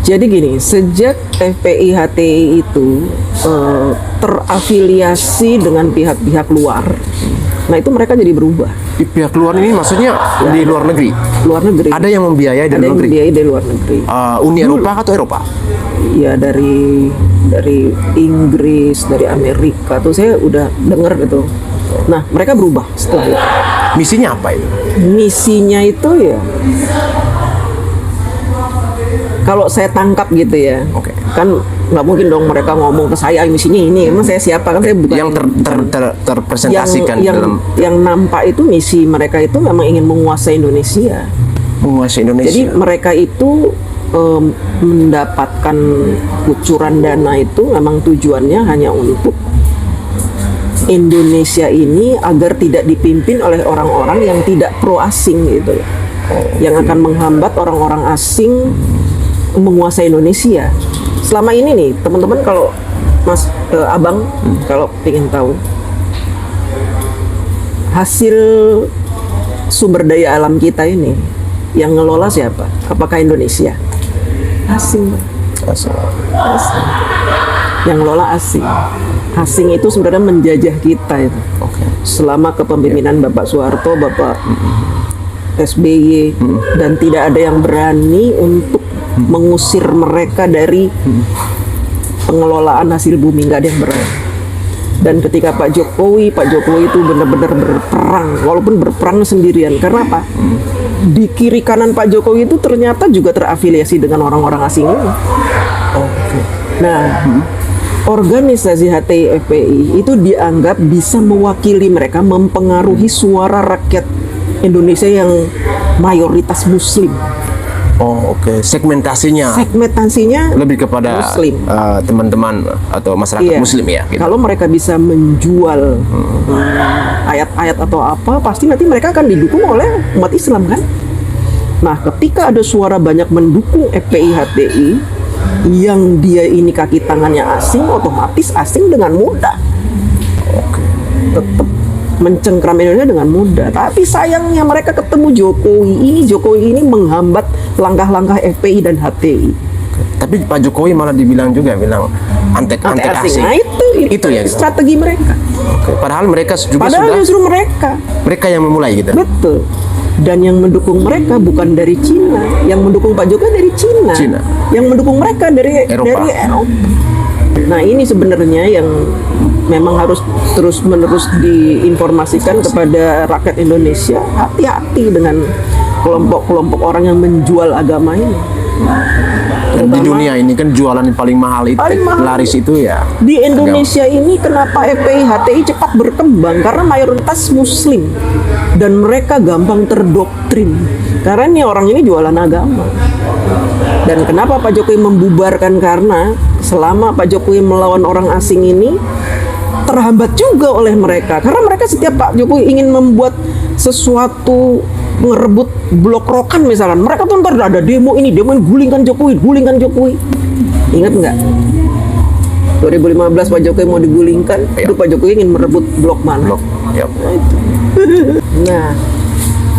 Jadi gini, sejak FPI HTI itu terafiliasi dengan pihak-pihak luar, nah itu mereka jadi berubah. Di pihak luar ini maksudnya di luar negeri? Luar negeri. Ada yang membiayai dari Ada luar yang negeri? membiayai dari luar negeri. Uni Eropa atau Eropa? Ya dari Inggris, dari Amerika tuh saya udah dengar gitu. Nah mereka berubah setelah itu. Misinya apa itu? Misinya itu ya, kalau saya tangkap gitu ya, Oke. kan nggak mungkin dong mereka ngomong ke saya misinya ini, emang saya siapa, kan saya bukan Yang terpresentasikan yang nampak itu misi mereka itu memang ingin menguasai Indonesia. menguasai Indonesia. Jadi mereka itu mendapatkan kucuran dana itu memang tujuannya hanya untuk Indonesia ini agar tidak dipimpin oleh orang-orang yang tidak pro asing gitu, yang akan menghambat orang-orang asing menguasai Indonesia. Selama ini nih teman-teman, kalau Mas Abang kalau ingin tahu hasil sumber daya alam kita ini yang ngelola siapa? Apakah Indonesia? Asing. Asing. Yang ngelola asing. Asing itu sebenarnya menjajah kita itu. Oke. Selama kepemimpinan Bapak Soeharto, Bapak SBY, dan tidak ada yang berani untuk mengusir mereka dari pengelolaan hasil bumi, nggak ada yang berani. Dan ketika Pak Jokowi itu benar-benar berperang, walaupun berperang sendirian. Karena apa? Di kiri kanan Pak Jokowi itu ternyata juga terafiliasi dengan orang-orang asing ini. Oke. Nah, organisasi HTI FPI itu dianggap bisa mewakili mereka, mempengaruhi suara rakyat Indonesia yang mayoritas Muslim. Oh, oke. Segmentasinya lebih kepada Muslim. Teman-teman atau masyarakat Muslim ya. Gitu. Kalau mereka bisa menjual ayat-ayat atau apa, pasti nanti mereka akan didukung oleh umat Islam kan. Nah, ketika ada suara banyak mendukung FPI HTI yang dia ini kaki tangannya asing, otomatis asing dengan mudah tetap mencengkram Indonesia dengan mudah. Tapi sayangnya mereka ketemu Jokowi ini menghambat langkah-langkah FPI dan HTI. Tapi Pak Jokowi malah bilang antek asing. Nah, itu ya strategi mereka. Oke. Padahal mereka juga justru mereka yang memulai gitu. Betul. Dan yang mendukung mereka bukan dari Cina, yang mendukung Pak Jokowi dari Cina. Yang mendukung mereka dari Eropa. Nah, ini sebenarnya yang memang harus terus-menerus diinformasikan kepada rakyat Indonesia. Hati-hati dengan kelompok-kelompok orang yang menjual agama ini. Dan di dunia ini kan jualan yang paling mahal itu, laris itu ya. Di Indonesia ini kenapa FPI HTI cepat berkembang? Karena mayoritas Muslim dan mereka gampang terdoktrin. Karena ini orang ini jualan agama. Dan kenapa Pak Jokowi membubarkan? Karena selama Pak Jokowi melawan orang asing ini terhambat juga oleh mereka. Karena mereka setiap Pak Jokowi ingin membuat sesuatu, ngerebut blok rokan misalkan, mereka tuh ntar ada demo ini gulingkan Jokowi. Ingat nggak? 2015 Pak Jokowi mau digulingkan, itu Pak Jokowi ingin merebut blok mana? Yep. Nah, itu. Nah,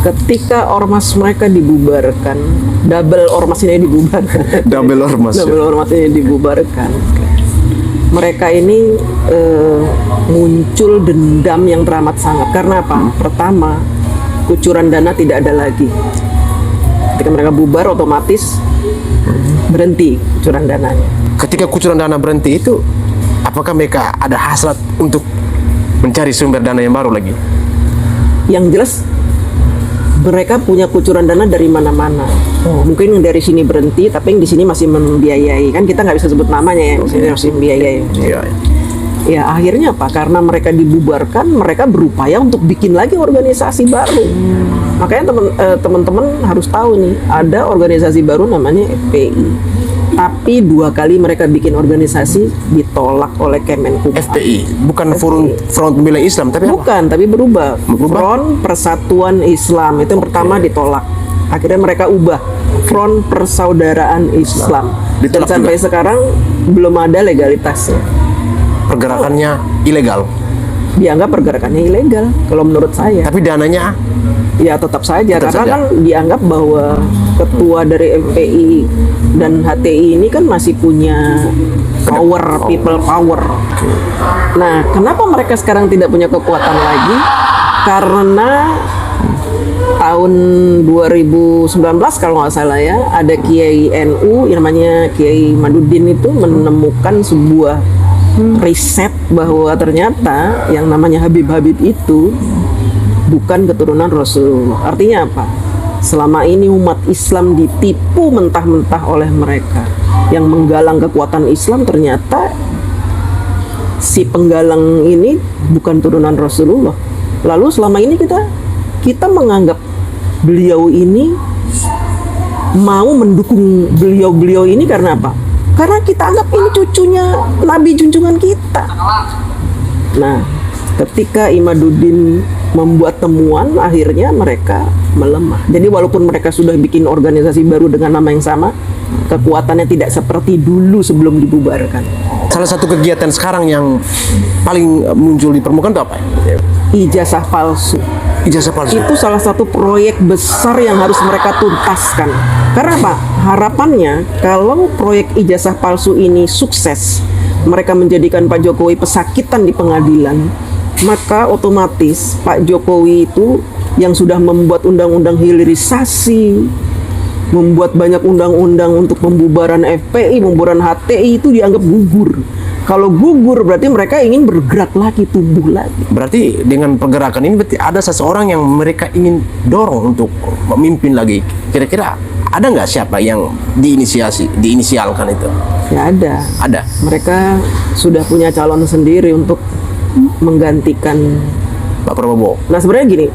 ketika ormas mereka dibubarkan, double ormas ini dibubarkan, mereka ini muncul dendam yang teramat sangat. Karena apa? Pertama, kucuran dana tidak ada lagi. Ketika mereka bubar, otomatis berhenti kucuran dananya. Ketika kucuran dana berhenti itu, apakah mereka ada hasrat untuk mencari sumber dana yang baru lagi? Yang jelas mereka punya kucuran dana dari mana-mana. Mungkin dari sini berhenti, tapi yang di sini masih membiayai. Kan kita nggak bisa sebut namanya ya, masih membiayai. Ya akhirnya apa? Karena mereka dibubarkan, mereka berupaya untuk bikin lagi organisasi baru. Makanya teman-teman harus tahu nih, ada organisasi baru namanya FPI. Tapi 2 kali mereka bikin organisasi ditolak oleh Kemenkumham. FPI bukan Front Pembela Islam, tapi bukan, tapi berubah. Front Persatuan Islam itu yang pertama ditolak. Akhirnya mereka ubah Front Persaudaraan Islam. Dan sampai sekarang belum ada legalitasnya. Pergerakannya ilegal. Dianggap pergerakannya ilegal kalau menurut saya. Tapi dananya Ya tetap saja, Tetap karena saja. kan dianggap bahwa ketua dari FPI dan HTI ini kan masih punya power, people power. Nah, kenapa mereka sekarang tidak punya kekuatan lagi? Karena tahun 2019 kalau nggak salah ya, ada Kiai NU yang namanya Kiai Madudin itu menemukan sebuah riset bahwa ternyata yang namanya Habib-Habib itu bukan keturunan Rasulullah. Artinya apa? Selama ini umat Islam ditipu mentah-mentah oleh mereka. Yang menggalang kekuatan Islam ternyata si penggalang ini bukan turunan Rasulullah. Lalu selama ini kita menganggap beliau ini mau mendukung beliau ini karena apa? Karena kita anggap ini cucunya Nabi junjungan kita. Nah, ketika Imaduddin membuat temuan, akhirnya mereka melemah. Jadi walaupun mereka sudah bikin organisasi baru dengan nama yang sama, kekuatannya tidak seperti dulu sebelum dibubarkan. Salah satu kegiatan sekarang yang paling muncul di permukaan itu apa? Ijazah palsu. Ijazah palsu. Itu salah satu proyek besar yang harus mereka tuntaskan. Karena apa? Harapannya kalau proyek ijazah palsu ini sukses, mereka menjadikan Pak Jokowi pesakitan di pengadilan, maka otomatis Pak Jokowi itu yang sudah membuat undang-undang hilirisasi, membuat banyak undang-undang untuk pembubaran FPI, pembubaran HTI itu dianggap gugur. Kalau gugur berarti mereka ingin bergerak lagi, tumbuh lagi. Berarti dengan pergerakan ini berarti ada seseorang yang mereka ingin dorong untuk memimpin lagi. Kira-kira ada nggak siapa yang diinisialkan itu? Ya ada. Ada. Mereka sudah punya calon sendiri untuk menggantikan Pak Prabowo. Nah sebenarnya gini,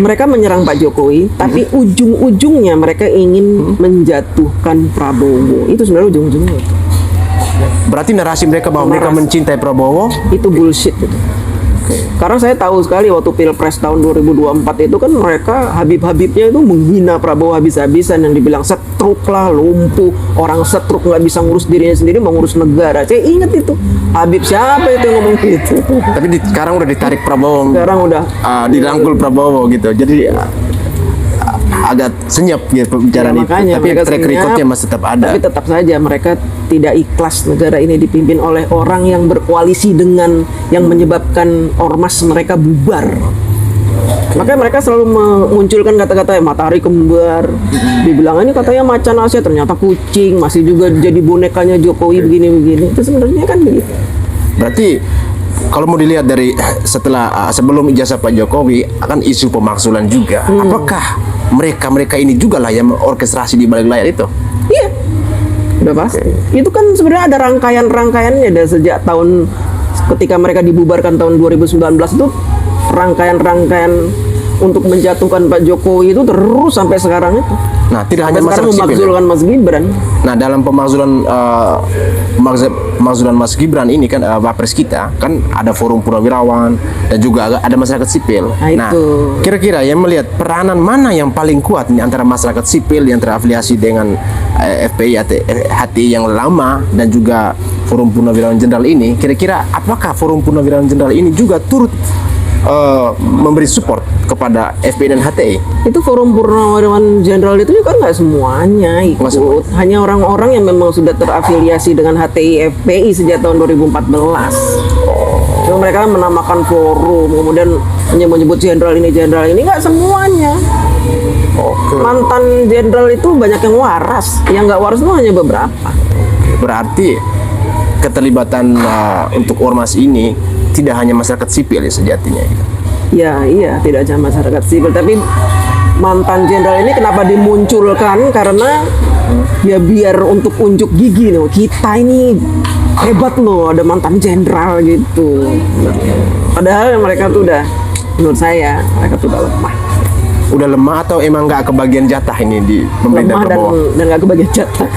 mereka menyerang Pak Jokowi, tapi ujung-ujungnya mereka ingin menjatuhkan Prabowo. Itu sebenarnya ujung-ujungnya itu. Berarti narasi mereka bahwa mereka Narasi. mencintai Prabowo. Itu bullshit gitu. Karena saya tahu sekali waktu Pilpres tahun 2024 itu kan mereka Habib-Habibnya itu menghina Prabowo habis-habisan, yang dibilang setruk lah, lumpuh, orang setruk nggak bisa ngurus dirinya sendiri, mau ngurus negara. Saya ingat itu. Habib siapa itu yang ngomong gitu? Tapi sekarang udah ditarik Prabowo. Sekarang udah dirangkul Prabowo gitu. Jadi agak senyap gitu pembicaraan Ya, itu. makanya Tapi mereka track senyap, recordnya masih tetap ada. Tapi tetap saja mereka tidak ikhlas negara ini dipimpin oleh orang yang berkoalisi dengan yang menyebabkan ormas mereka bubar. Makanya mereka selalu memunculkan kata-kata matahari kembar. Dibilang ini katanya macan Asia, ternyata kucing, masih juga jadi bonekanya Jokowi begini-begini. Itu sebenarnya kan begitu. Berarti kalau mau dilihat dari sebelum ijazah Pak Jokowi akan isu pemakzulan juga. Apakah mereka ini juga lah yang orkestrasi di balik layar itu? Iya, udah pasti. Itu kan sebenarnya ada rangkaian-rangkaiannya dari sejak tahun ketika mereka dibubarkan tahun 2019 itu, rangkaian-rangkaian untuk menjatuhkan Pak Jokowi itu terus sampai sekarang itu. Nah, tidak hanya Sampai sekarang masalah sipil. memakzulkan Mas Gibran. Nah, dalam pemakzulan Mas Gibran ini kan Wapres kita kan ada forum purnawirawan dan juga ada masyarakat sipil. Nah, itu. Kira-kira yang melihat peranan mana yang paling kuat nih antara masyarakat sipil yang terafiliasi dengan FPI HTI yang lama dan juga forum purnawirawan jenderal ini, kira-kira apakah forum purnawirawan jenderal ini juga turut memberi support kepada FPI dan HTI? Itu forum purnawirawan jenderal itu juga nggak semuanya ikut. Nggak semuanya. Hanya orang-orang yang memang sudah terafiliasi dengan HTI FPI sejak tahun 2014. Cuma mereka menamakan forum, kemudian menyebut jenderal ini nggak semuanya. Oke. Mantan jenderal itu banyak yang waras, yang nggak waras itu hanya beberapa. Berarti keterlibatan untuk ormas ini tidak hanya masyarakat sipil ya sejatinya. Ya iya, tidak hanya masyarakat sipil, tapi mantan jenderal ini kenapa dimunculkan? Karena ya biar untuk unjuk gigi loh, kita ini hebat loh, ada mantan jenderal gitu. Padahal mereka tuh udah, menurut saya mereka tuh udah lemah. Udah lemah atau emang nggak kebagian jatah ini di pemerintah Lemah Prabowo? dan nggak kebagian jatah.